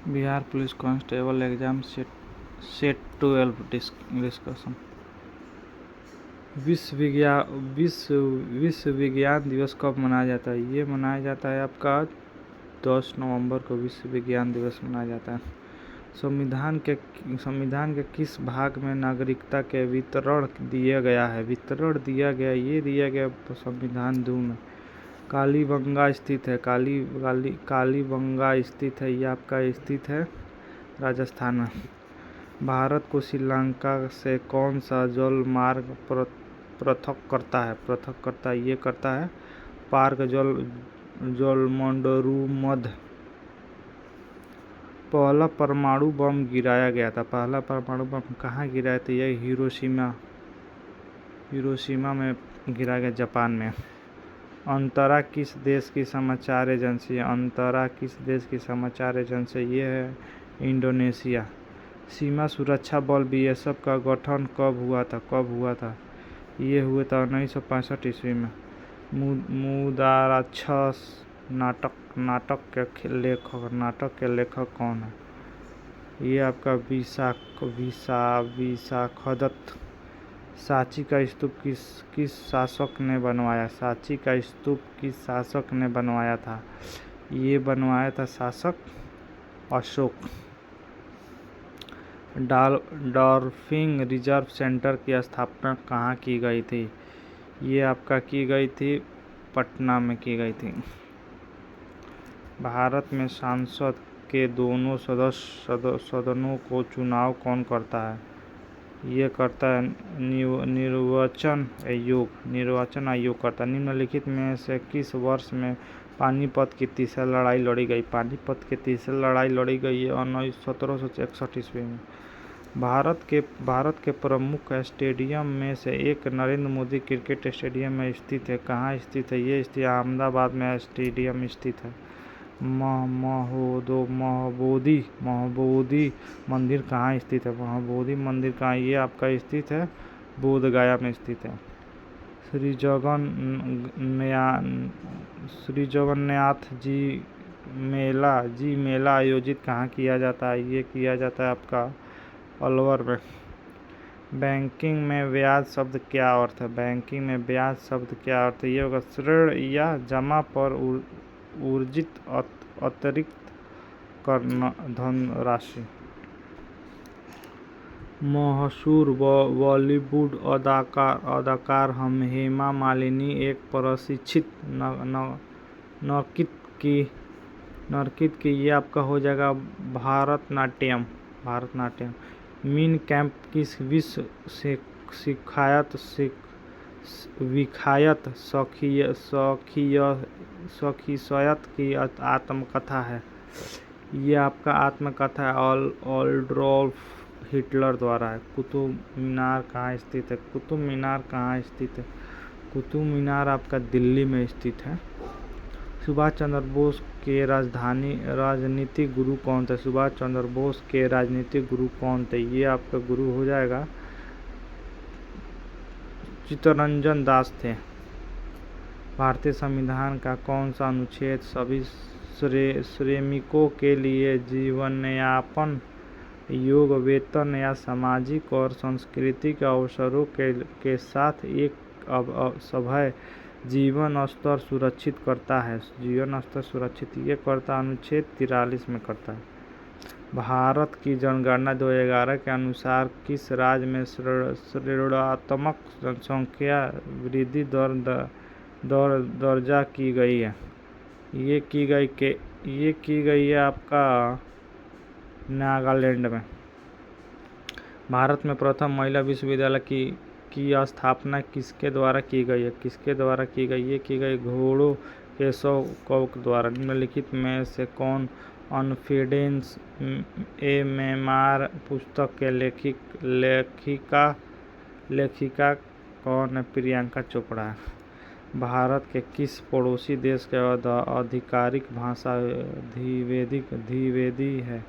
Bihar police constable exam set 12 discussion. विश्व विज्ञान दिवस कब मनाया जाता है? ये मनाया जाता है आपका 10 नवंबर को विश्व विज्ञान दिवस मनाया जाता है। संविधान के किस भाग में नागरिकता के वितरण दिया गया है? ये दिया गया संविधान 2 में। कालीबंगा स्थित है, कालीबंगा स्थित है, ये आपका स्थित है राजस्थान में। भारत को श्रीलंका से कौन सा जल मार्ग पृथक करता है? ये करता है पार्क जलमंडरूमध। पहला परमाणु बम गिराया गया था। पहला परमाणु बम कहाँ गिराया था? यह हिरोशिमा में गिराया गया, जापान में। अंतरा किस देश की समाचार एजेंसी है? अंतरा किस देश की समाचार एजेंसी? ये है इंडोनेशिया। सीमा सुरक्षा बल बीएसएफ का गठन कब हुआ था? ये हुआ था 1965 ईस्वी में। मुदाराक्षस नाटक के लेखक कौन है? ये आपका विशाखदत्त। सांची का स्तूप किस शासक ने बनवाया? सांची का स्तूप किस शासक ने बनवाया था? ये बनवाया था शासक अशोक। डॉल्फिन रिजर्व सेंटर की स्थापना कहाँ की गई थी? ये आपका की गई थी पटना में की गई थी। भारत में संसद के दोनों सदनों को चुनाव कौन करता है? ये करता है निर्वाचन आयोग करता है। निम्नलिखित में से किस वर्ष में पानीपत की तीसरी लड़ाई लड़ी गई? पानीपत की तीसरी लड़ाई लड़ी गई है 1761 ईस्वी में। भारत के प्रमुख स्टेडियम में से एक नरेंद्र मोदी क्रिकेट स्टेडियम में स्थित है। कहाँ स्थित है? ये स्थित अहमदाबाद में स्टेडियम स्थित है। महाबोधि मंदिर कहाँ स्थित है? महाबोधि मंदिर कहाँ? ये आपका स्थित है बोध गया में स्थित है। श्री जगन्नाथ जी मेला आयोजित कहाँ किया जाता है? ये किया जाता है आपका अलवर में। बैंकिंग में ब्याज शब्द क्या अर्थ है? बैंकिंग में ब्याज शब्द क्या अर्थ है? ये होगा ऋण या जमा पर अर्जित अतिरिक्त धनराशि। मशहूर बॉलीवुड अदाकार हेमा मालिनी एक प्रशिक्षित नर्तकी की ये आपका हो जाएगा भारतनाट्यम। मीन कैंप किस विश्व विख्यात शख्सियत की आत्मकथा है? ये आपका आत्मकथा है एडोल्फ हिटलर द्वारा है। कुतुब मीनार कहाँ स्थित है? कुतुब मीनार आपका दिल्ली में स्थित है। सुभाष चंद्र बोस के राजनीतिक गुरु कौन थे? सुभाष चंद्र बोस के राजनीतिक गुरु कौन थे? ये आपका गुरु हो जाएगा चित्तरंजन दास थे। भारतीय संविधान का कौन सा अनुच्छेद सभी श्रमिकों के लिए जीवनयापन योग्य वेतन या सामाजिक और सांस्कृतिक अवसरों के साथ एक सभ्य जीवन स्तर सुरक्षित करता है? ये करता अनुच्छेद 43 में करता है। भारत की जनगणना 2011 के अनुसार किस राज्य में ऋणात्मक जनसंख्या वृद्धि दर्ज की गई है? ये की गई है आपका नागालैंड में। भारत में प्रथम महिला विश्वविद्यालय की स्थापना किसके द्वारा की गई है? ये की गई घोड़ों केशव कौक द्वारा। निम्नलिखित में से कौन कॉन्फिडेंस ए मेमोर पुस्तक के लेखिका कौन है? प्रियंका चोपड़ा है। भारत के किस पड़ोसी देश के आधिकारिक भाषा द्विवेदी है?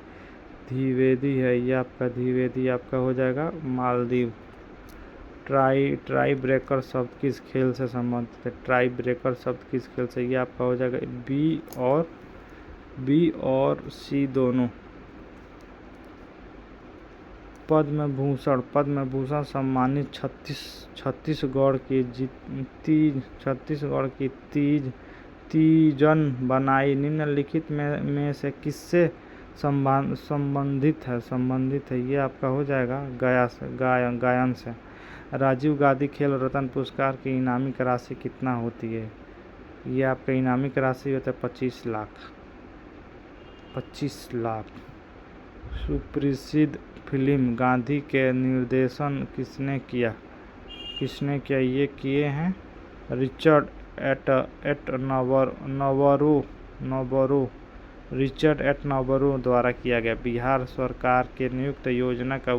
ये आपका द्विवेदी आपका हो जाएगा मालदीव। ट्राई ब्रेकर शब्द किस खेल से संबंधित है? ट्राई ब्रेकर शब्द किस खेल से? ये आपका हो जाएगा बी और सी दोनों। पद्म भूषण सम्मानित छत्तीसगढ़ की तीजन बनाई निम्नलिखित में से किससे संबंधित है। ये आपका हो जाएगा गायन से। राजीव गांधी खेल रत्न पुरस्कार की इनामी राशि कितना होती है। ये आपका इनामी राशि होता है 25 लाख। सुप्रसिद्ध फिल्म गांधी के निर्देशन किसने किया। ये किए हैं रिचर्ड एटनबरो द्वारा किया गया। बिहार सरकार के नियुक्त योजना का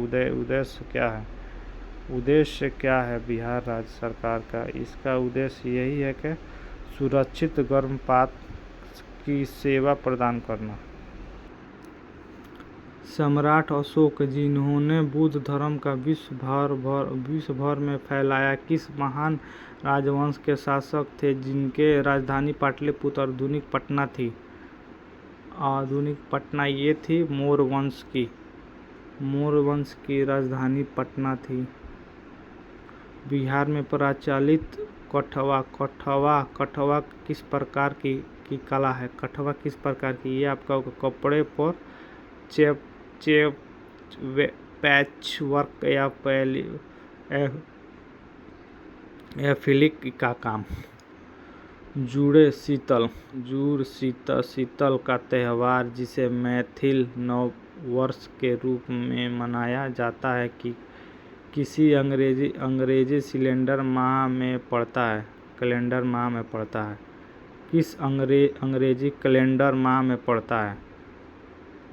उद्देश्य क्या है बिहार राज्य सरकार का। इसका उद्देश्य यही है कि सुरक्षित गर्भपात की सेवा प्रदान करना। सम्राट अशोक जिन्होंने बुद्ध धर्म का विश्व भर में फैलाया, किस महान राजवंश के शासक थे जिनके राजधानी पाटलिपुत्र आधुनिक पटना थी। ये थी मौर्य वंश की राजधानी पटना थी। बिहार में प्रचलित कठवा किस प्रकार की कला है। कठवा किस प्रकार की। ये आपका कपड़े पर पैच वर्क या फिलिक का काम। जुड़ शीतल का त्यौहार जिसे मैथिल नव वर्ष के रूप में मनाया जाता है कि किसी अंग्रेजी कैलेंडर माह में पड़ता है। किस अंग्रेजी कैलेंडर माह में पड़ता है।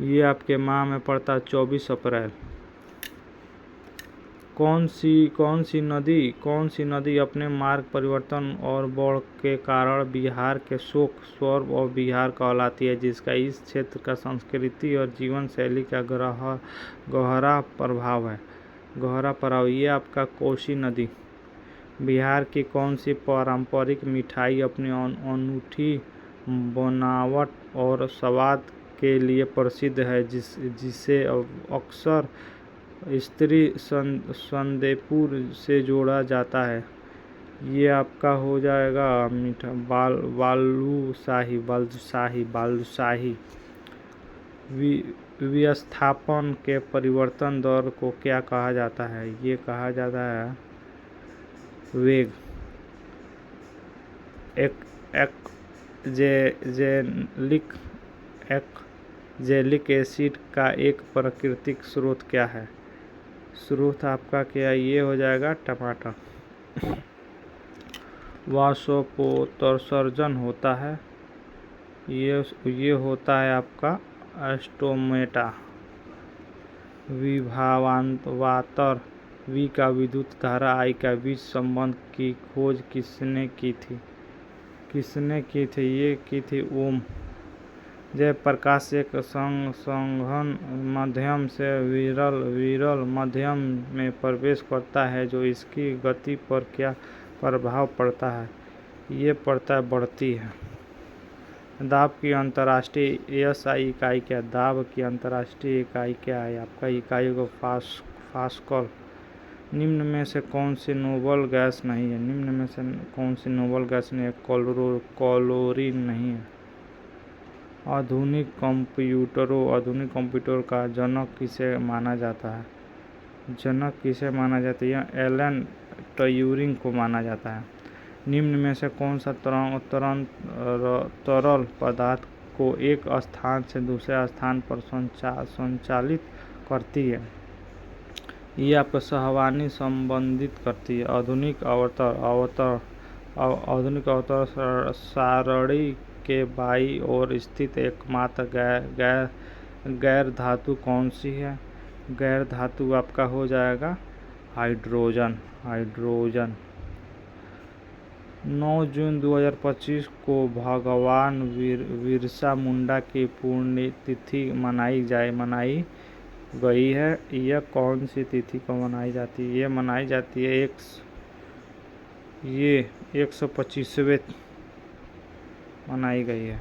ये आपके माह में पड़ता है 24 अप्रैल। कौन सी नदी अपने मार्ग परिवर्तन और बाढ़ के कारण बिहार के शोक स्वरूप और बिहार कहलाती है, जिसका इस क्षेत्र का संस्कृति और जीवन शैली का गहरा प्रभाव है। ये आपका कोसी नदी। बिहार की कौन सी पारंपरिक मिठाई अपनी अनूठी बनावट और स्वाद के लिए प्रसिद्ध है, जिसे अक्सर स्त्री संदेपुर से जोड़ा जाता है। ये आपका हो जाएगा मीठा बालूशाही। विस्थापन के परिवर्तन दर को क्या कहा जाता है। ये कहा जाता है वेग। जेलिक एसिड का एक प्राकृतिक स्रोत क्या है। स्रोत आपका क्या। ये हो जाएगा टमाटर। वाष्पोत्सर्जन होता है। ये होता है आपका स्टोमेटा। विभवांतर V का विद्युत धारा I का बीच संबंध की खोज किसने की थी। ये की थी ओम। जयप्रकाश एक संघन माध्यम से विरल माध्यम में प्रवेश करता है, जो इसकी गति पर क्या प्रभाव पड़ता है। ये पड़ता है बढ़ती है। दाब की अंतर्राष्ट्रीय SI इकाई क्या। दाब की अंतर्राष्ट्रीय इकाई क्या है। आपका इकाई को पास्कल। निम्न में से कौन सी नोबल गैस नहीं है। क्लोरीन नहीं है। आधुनिक कंप्यूटर का जनक किसे माना जाता है। एलन ट्यूरिंग को माना जाता है। निम्न में से कौन सा तरल पदार्थ को एक स्थान से दूसरे स्थान पर संचालित करती है। ये आपको सहवानी संबंधित करती है। आधुनिक अवतरण सारणी के बाईं ओर स्थित एकमात्र गैर धातु कौन सी है। गैर धातु आपका हो जाएगा हाइड्रोजन। 9 जून 2025 को भगवान बिरसा मुंडा की पुण्यतिथि मनाई गई है। यह कौन सी तिथि को मनाई जाती है। ये मनाई जाती है 125वें मनाई गई है।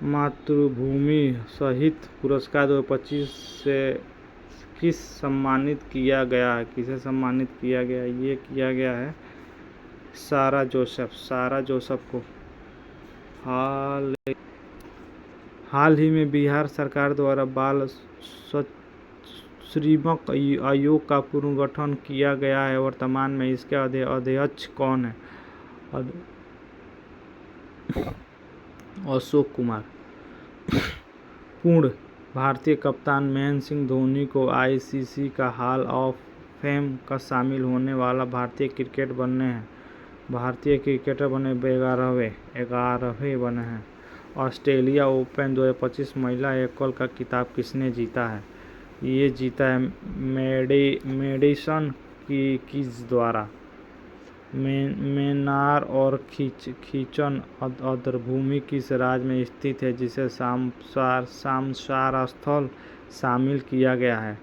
मातृभूमि सहित पुरस्कार 2025 से किस सम्मानित किया गया है, किसे सम्मानित किया गया है? ये किया गया है सारा जोसेफ को। हाल ही में बिहार सरकार द्वारा बाल श्रमिक आयोग का पुनर्गठन किया गया है। वर्तमान में इसके अध्यक्ष कौन है? अशोक कुमार। पूर्ण भारतीय कप्तान महेंद्र सिंह धोनी को आईसीसी का हॉल ऑफ फेम का शामिल होने वाला भारतीय क्रिकेटर बने 11वें बने हैं। ऑस्ट्रेलिया ओपन 2025 महिला एकल का खिताब किसने जीता है? ये जीता है मेडिसन कीज द्वारा। मेनार और खींचन आर्द्रभूमि किस राज्य में स्थित है जिसे रामसार स्थल शामिल किया गया है?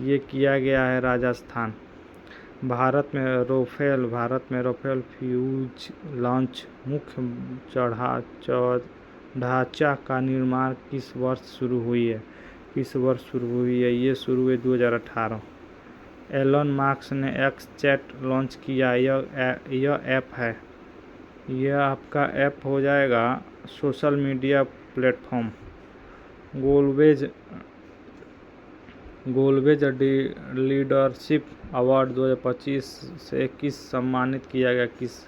ये किया गया है राजस्थान। भारत में राफेल फ्यूज मुख्य ढांचा का निर्माण किस वर्ष शुरू हुई है? ये शुरू हुई 2018। एलन मार्क्स ने एक्स चैट लॉन्च किया। यह ऐप है, यह आपका ऐप हो जाएगा सोशल मीडिया प्लेटफॉर्म। गोलवेज लीडरशिप अवार्ड 2025 से किसे सम्मानित किया गया? किसे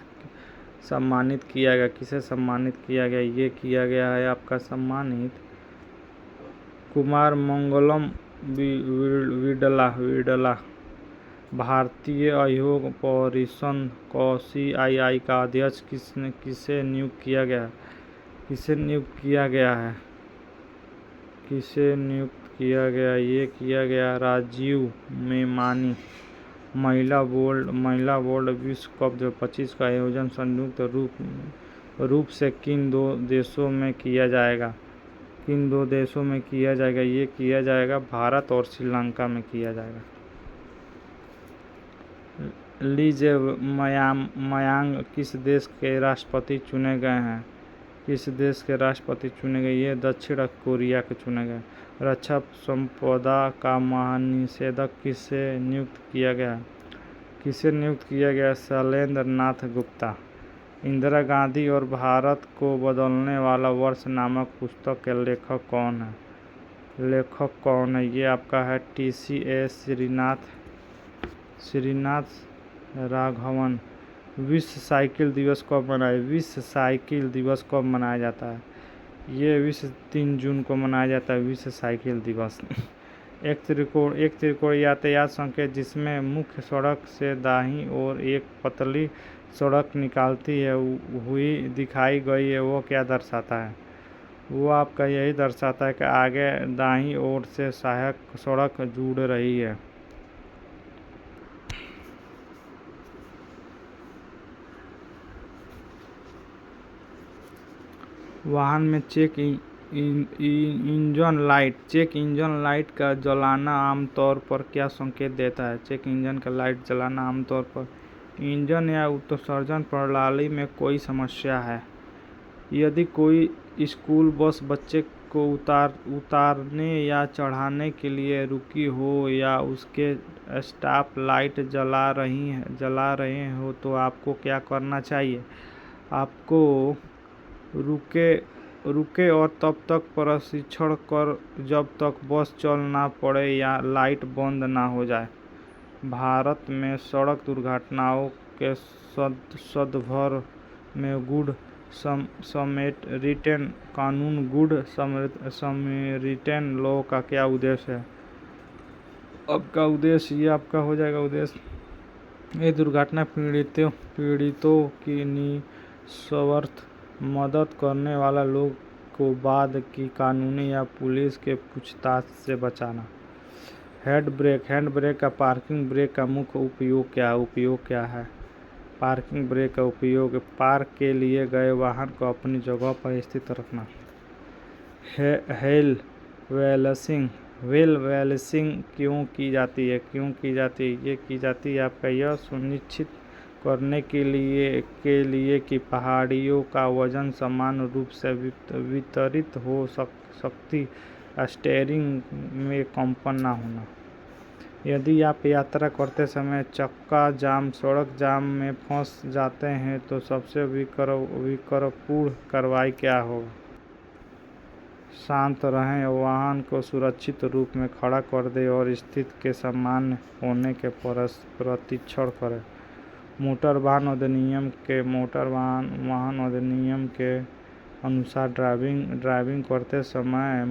सम्मानित किया गया? ये किया गया है आपका सम्मानित कुमार मंगलम विडला। भारतीय आयोग परिषद को CII का अध्यक्ष किसे नियुक्त किया गया? ये किया गया राजीव मेमानी। महिला बोर्ड विश्व कप 2025 का आयोजन संयुक्त रूप से किन दो देशों में किया जाएगा? ये किया जाएगा भारत और श्रीलंका में किया जाएगा। ली जेमयांग किस देश के राष्ट्रपति चुने गए हैं? ये दक्षिण कोरिया के चुने गए। रक्षा संपदा का महानिदेशक किसे नियुक्त किया गया? शैलेंद्र नाथ गुप्ता। इंदिरा गांधी और भारत को बदलने वाला वर्ष नामक पुस्तक के लेखक कौन है? ये आपका है TCA श्रीनाथ राघवन। विश्व साइकिल दिवस कब मनाया जाता है? ये 3 जून को मनाया जाता है विश्व साइकिल दिवस। एक त्रिकोण यातायात संकेत जिसमें मुख्य सड़क से दाईं ओर एक पतली सड़क निकलती हुई दिखाई गई है, वो क्या दर्शाता है? वो आपका यही दर्शाता है कि आगे दाईं ओर से सहायक सड़क जुड़ रही है। वाहन में चेक इंजन लाइट का जलाना आमतौर पर क्या संकेत देता है? चेक इंजन का लाइट जलाना आमतौर पर इंजन या उत्सर्जन प्रणाली में कोई समस्या है। यदि कोई स्कूल बस बच्चे को उतारने या चढ़ाने के लिए रुकी हो या उसके स्टॉप लाइट जला रहे हो तो आपको क्या करना चाहिए? आपको रुके और तब तक परीक्षण कर जब तक बस चल ना पड़े या लाइट बंद ना हो जाए। भारत में सड़क दुर्घटनाओं के संदर्भ में गुड समैरिटन कानून लॉ का क्या उद्देश्य है? आपका उद्देश्य ये आपका हो जाएगा उद्देश्य ये दुर्घटना पीड़ितों की निस्वार्थ मदद करने वाला लोग को बाद की कानूनी या पुलिस के पूछताछ से बचाना। हैंड ब्रेक का पार्किंग ब्रेक का मुख्य उपयोग क्या है? पार्किंग ब्रेक का उपयोग पार्क के लिए गए वाहन को अपनी जगह पर स्थित रखना। व्हील बैलेंसिंग क्यों की जाती है? ये की जाती है आपका यह सुनिश्चित करने के लिए कि पहाड़ियों का वजन समान रूप से वितरित हो सकती, स्टीयरिंग में कंपन न होना। यदि आप यात्रा करते समय चक्का जाम, सड़क जाम में फंस जाते हैं तो सबसे विकल्पपूर्ण कार्रवाई क्या होगा? शांत रहें, वाहन को सुरक्षित रूप में खड़ा कर दें और स्थिति के सामान्य होने के प्रतीक्षण करें। मोटर वाहन अधिनियम के अनुसार ड्राइविंग करते समय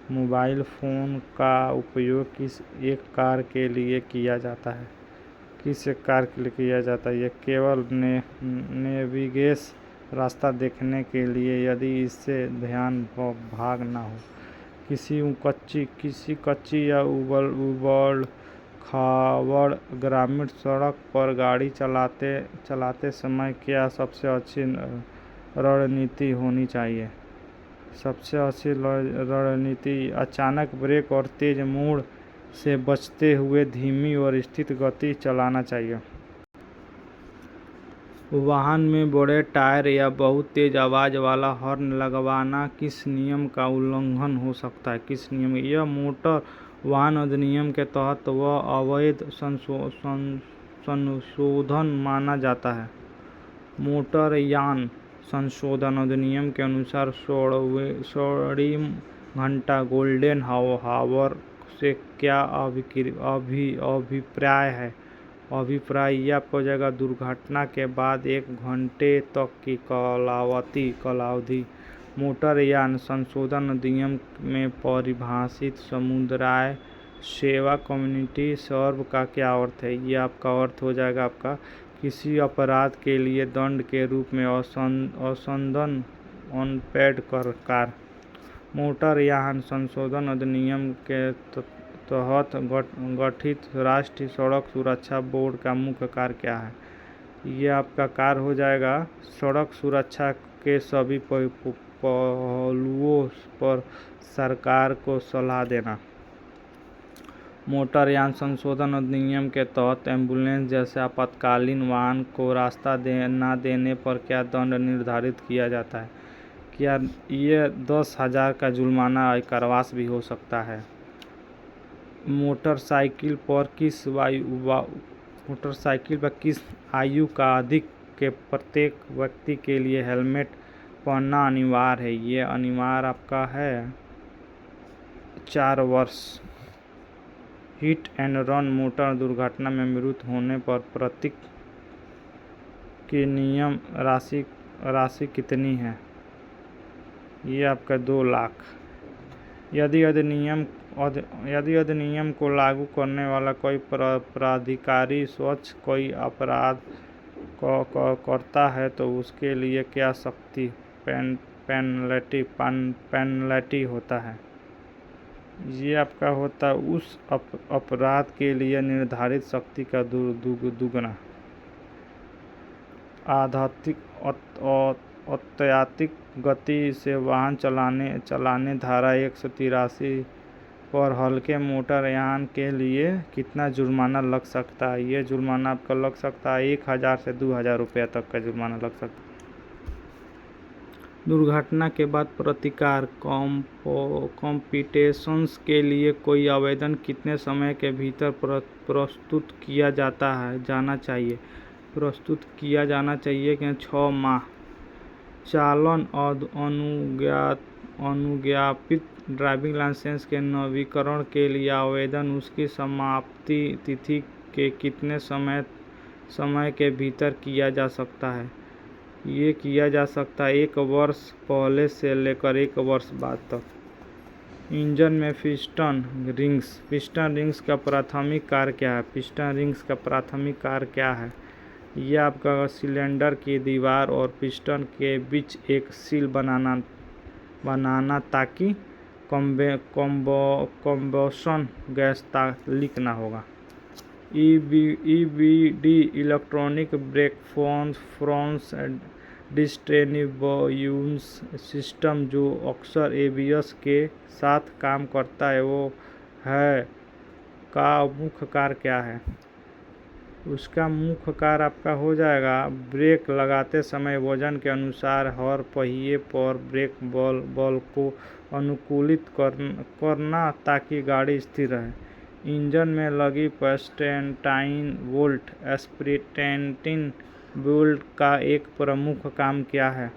मोबाइल फ़ोन का उपयोग किस एक कार के लिए किया जाता है? यह केवल नेविगेशन, रास्ता देखने के लिए, यदि इससे ध्यान भाग ना हो। किसी कच्ची या उबड़ खाबड़ ग्रामीण सड़क पर गाड़ी चलाते समय क्या सबसे अच्छी रणनीति होनी चाहिए? सबसे अच्छी रणनीति अचानक ब्रेक और तेज मोड़ से बचते हुए धीमी और स्थिर गति चलाना चाहिए। वाहन में बड़े टायर या बहुत तेज आवाज़ वाला हॉर्न लगवाना किस नियम का उल्लंघन हो सकता है? यह मोटर वाहन अधिनियम के तहत वह अवैध संशोधन माना जाता है। मोटर यान संशोधन अधिनियम के अनुसार 16वीं घंटा गोल्डन हावर से क्या अभिप्राय है? यह आपको जगह दुर्घटना के बाद 1 घंटे तक की कालावधि। मोटर यान संशोधन अधिनियम में परिभाषित समुदाय सेवा कम्युनिटी सर्व का क्या अर्थ है? ये आपका अर्थ हो जाएगा आपका किसी अपराध के लिए दंड के रूप में असंदन अनपेड कार। मोटर यान संशोधन अधिनियम के तहत गठित राष्ट्रीय सड़क सुरक्षा बोर्ड का मुख्य कार्य क्या है? ये आपका कार्य हो जाएगा सड़क सुरक्षा के सभी पहलुओं पर सरकार को सलाह देना। मोटर यान संशोधन अधिनियम के तहत एम्बुलेंस जैसे आपातकालीन वाहन को रास्ता न देने पर क्या दंड निर्धारित किया जाता है? क्या ये 10,000 का जुर्माना और कारावास भी हो सकता है? मोटरसाइकिल पर किस आयु का अधिक के प्रत्येक व्यक्ति के लिए हेलमेट पहनना अनिवार्य है? ये अनिवार्य आपका है 4 वर्ष। हिट एंड रन मोटर दुर्घटना में मृत्यु होने पर प्रत्येक की नियम राशि कितनी है? ये आपका 2 लाख। यदि अधिनियम को लागू करने वाला कोई प्राधिकारी स्वयं कोई अपराध करता है तो उसके लिए क्या सख्ती पेनल्टी होता है? ये आपका होता है उस अपराध के लिए निर्धारित सख्ती का दुगना। अत्यधिक गति से वाहन चलाने धारा 183 पर हल्के मोटर यान के लिए कितना जुर्माना लग सकता है? ये जुर्माना आपका लग सकता है 1,000 से 2,000 रुपया तक का जुर्माना लग सकता है। दुर्घटना के बाद प्रतिकार कॉम्पिटेशंस के लिए कोई आवेदन कितने समय के भीतर प्रस्तुत किया जाना चाहिए? प्रस्तुत किया जाना चाहिए कि 6 माह। चालन अनुज्ञापित ड्राइविंग लाइसेंस के नवीकरण के लिए आवेदन उसकी समाप्ति तिथि के कितने समय के भीतर किया जा सकता है? ये किया जा सकता है 1 वर्ष पहले से लेकर 1 वर्ष बाद तक। इंजन में पिस्टन रिंग्स का प्राथमिक कार्य क्या है? पिस्टन रिंग्स का प्राथमिक कार्य क्या है? यह आपका सिलेंडर की दीवार और पिस्टन के बीच एक सील बनाना ताकि कम्बशन गैस लीक ना होगा। EBD electronic brake front distribution system जो अक्सर ABS के साथ काम करता है वो है का मुख्य कार्य क्या है? उसका मुख्य कार्य आपका हो जाएगा ब्रेक लगाते समय वजन के अनुसार हर पहिए पर ब्रेक बल को अनुकूलित करना ताकि गाड़ी स्थिर रहे। इंजन में लगी स्प्रिटेंटिन बोल्ट का एक प्रमुख काम क्या है?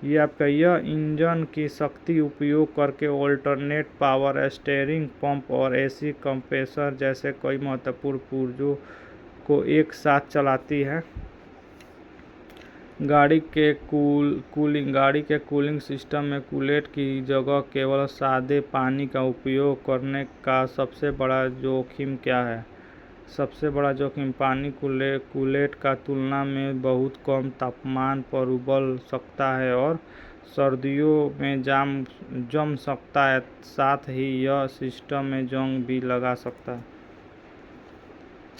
यह इंजन की शक्ति उपयोग करके अल्टरनेट पावर, स्टीयरिंग पंप और एसी कंप्रेसर जैसे कई महत्वपूर्ण पुर्जों को एक साथ चलाती है। गाड़ी के कूलिंग सिस्टम में कूलेंट की जगह केवल सादे पानी का उपयोग करने का सबसे बड़ा जोखिम क्या है? सबसे बड़ा जोखिम पानी कूलेंट का तुलना में बहुत कम तापमान पर उबल सकता है और सर्दियों में जम सकता है, साथ ही यह सिस्टम में जंग भी लगा सकता है।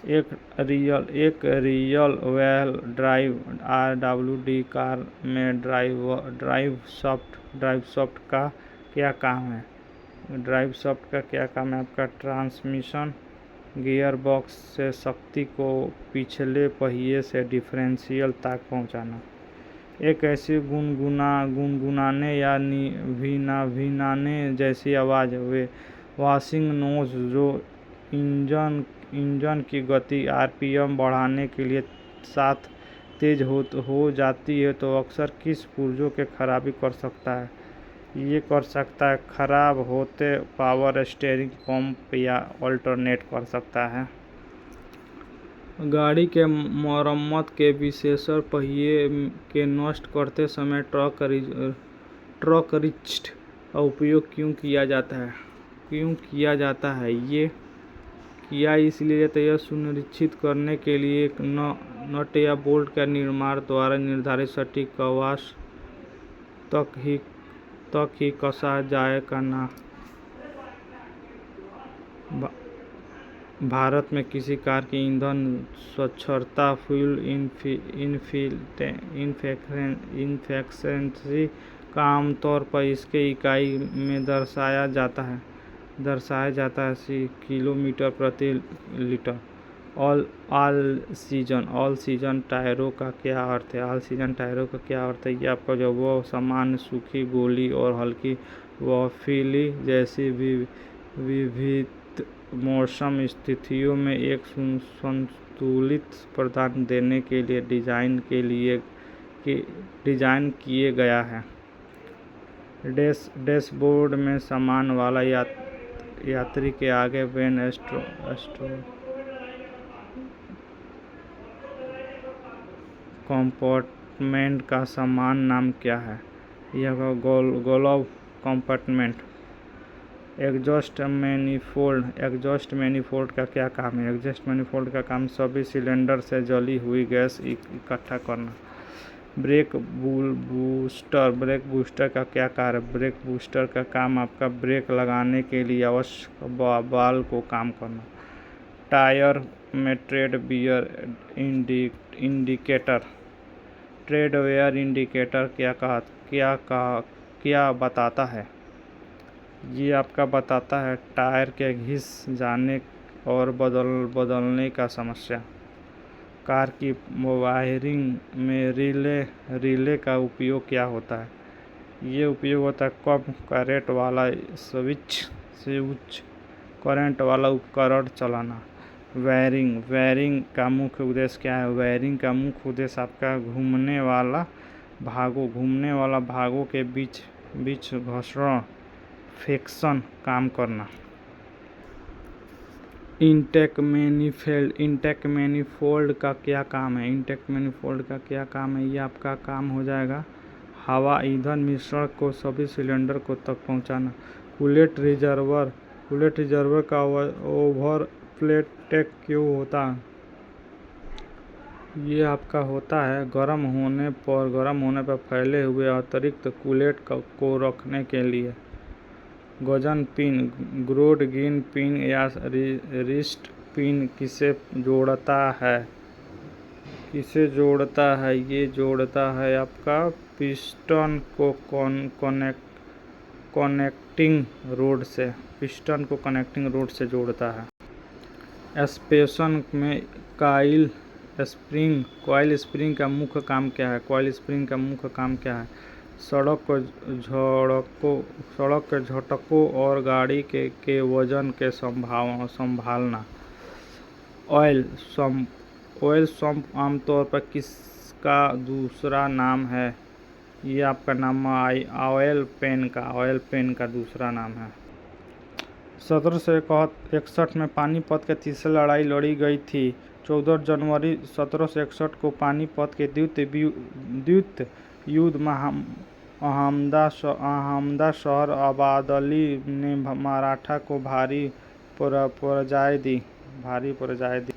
एक real wheel drive (RWD) car में ड्राइव शाफ्ट का क्या काम है? ड्राइव शाफ्ट का क्या काम है? आपका ट्रांसमिशन गियर बॉक्स से शक्ति को पिछले पहिए से डिफरेंशियल तक पहुंचाना। एक ऐसी गुनगुनाने या भिनाने जैसी आवाज़ वॉशिंग नोज जो इंजन की गति RPM बढ़ाने के लिए साथ तेज हो जाती है, तो अक्सर किस पुर्जों के खराबी कर सकता है? ये कर सकता है खराब होते पावर स्टीयरिंग पंप या अल्टरनेट कर सकता है। गाड़ी के मरम्मत के विशेषण पहिए के नष्ट करते समय ट्रक रिस्ट का उपयोग क्यों किया जाता है? ये किया इसलिए तो यह सुनिश्चित करने के लिए एक नट या बोल्ट का निर्माण द्वारा निर्धारित सटीक कवास तक ही कसा जाए करना। भारत में किसी कार की ईंधन साक्षरता फ्यूल इफिशिएंसी का आमतौर पर इसके इकाई में दर्शाया जाता है किलोमीटर प्रति लीटर। ऑल सीजन टायरों का क्या अर्थ है? ऑल सीजन टायरों का क्या अर्थ है? ये आपका जो वो सामान्य सूखी, गोली और हल्की बर्फीली जैसी विविध मौसम स्थितियों में एक संतुलित प्रदान देने के लिए डिजाइन किए गया है। डैशबोर्ड में सामान वाला यात्री के आगे वेन कंपार्टमेंट का समान नाम क्या है? यह ग्लोव कंपार्टमेंट। एग्जॉस्ट मैनिफोल्ड का क्या काम है? एग्जॉस्ट मैनिफोल्ड का काम सभी सिलेंडर से जली हुई गैस इकट्ठा करना। ब्रेक बूस्टर का क्या कार्य? ब्रेक बूस्टर का काम आपका ब्रेक लगाने के लिए आवश्यक बल को कम करना। टायर में ट्रेड वेयर इंडिकेटर क्या बताता है? ये आपका बताता है टायर के घिस जाने और बदलने का समस्या। कार की वायरिंग में रिले का उपयोग क्या होता है? ये उपयोग होता है कम करंट वाला स्विच करंट वाला उपकरण चलाना। वायरिंग का मुख्य उद्देश्य क्या है? वायरिंग का मुख्य उद्देश्य आपका घूमने वाला भागों के बीच घर्षण फ्रिक्शन काम करना। इंटेक मैनिफोल्ड का क्या काम है? ये आपका काम हो जाएगा हवा ईंधन मिश्रण को सभी सिलेंडर को तक पहुंचाना। कूलेंट रिजर्वर का ओवरफ्लो टैंक क्यों होता है? ये आपका होता है गर्म होने पर फैले हुए अतिरिक्त कूलेंट को रखने के लिए। गजन पिन, ग्रोड गिन पिन या रिस्ट पिन किसे जोड़ता है? ये जोड़ता है आपका पिस्टन को कनेक्टिंग रोड से जोड़ता है। एक्सपेंशन में कॉइल स्प्रिंग का मुख्य काम क्या है? कॉइल स्प्रिंग का मुख्य काम क्या है? सड़क के झटकों और गाड़ी के वजन के संभालना। ऑयल सम्प आमतौर पर किसका दूसरा नाम है? ये आपका नाम ऑयल पेन का दूसरा नाम है। 1761 में पानीपत की तीसरी लड़ाई लड़ी गई थी। 14 जनवरी 1761 को पानीपत के द्वितीय युद्ध में अहमदा शहर अब्दाली ने मराठा को भारी पराजय दी।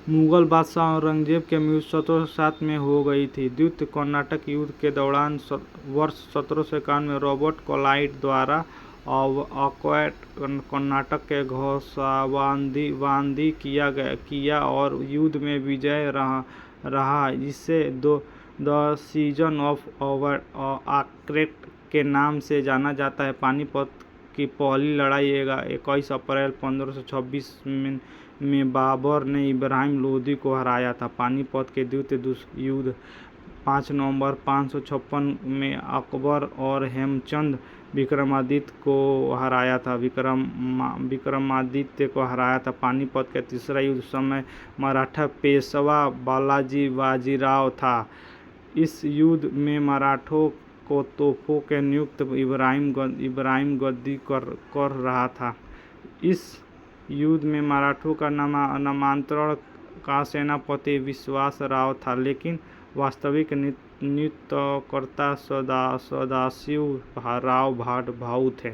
मुगल बादशाह औरंगजेब की मृत्यु 1707 में हो गई थी। द्वितीय कर्नाटक युद्ध के दौरान वर्ष 1751 में रॉबर्ट क्लाइव द्वारा अवॉइड कर्नाटक के घोषणाबंदी किया और युद्ध में विजय रहा, जिसे द सीजन ऑफ ऑक्रेट के नाम से जाना जाता है। पानीपत की पहली लड़ाई 21 अप्रैल 1526 में बाबर ने इब्राहिम लोदी को हराया था। पानीपत के द्वितीय युद्ध 5 नवंबर 556 में अकबर और हेमचंद विक्रमादित्य को हराया था। पानीपत का तीसरा युद्ध समय मराठा पेशवा बालाजी बाजीराव था। इस युद्ध में मराठों को तोपों के नियुक्त इब्राहिम गद्दी कर रहा था। इस युद्ध में मराठों का नामांतरण का सेनापति विश्वास राव था, लेकिन वास्तविक नेतृत्वकर्ता सदाशिव राव भाऊ थे।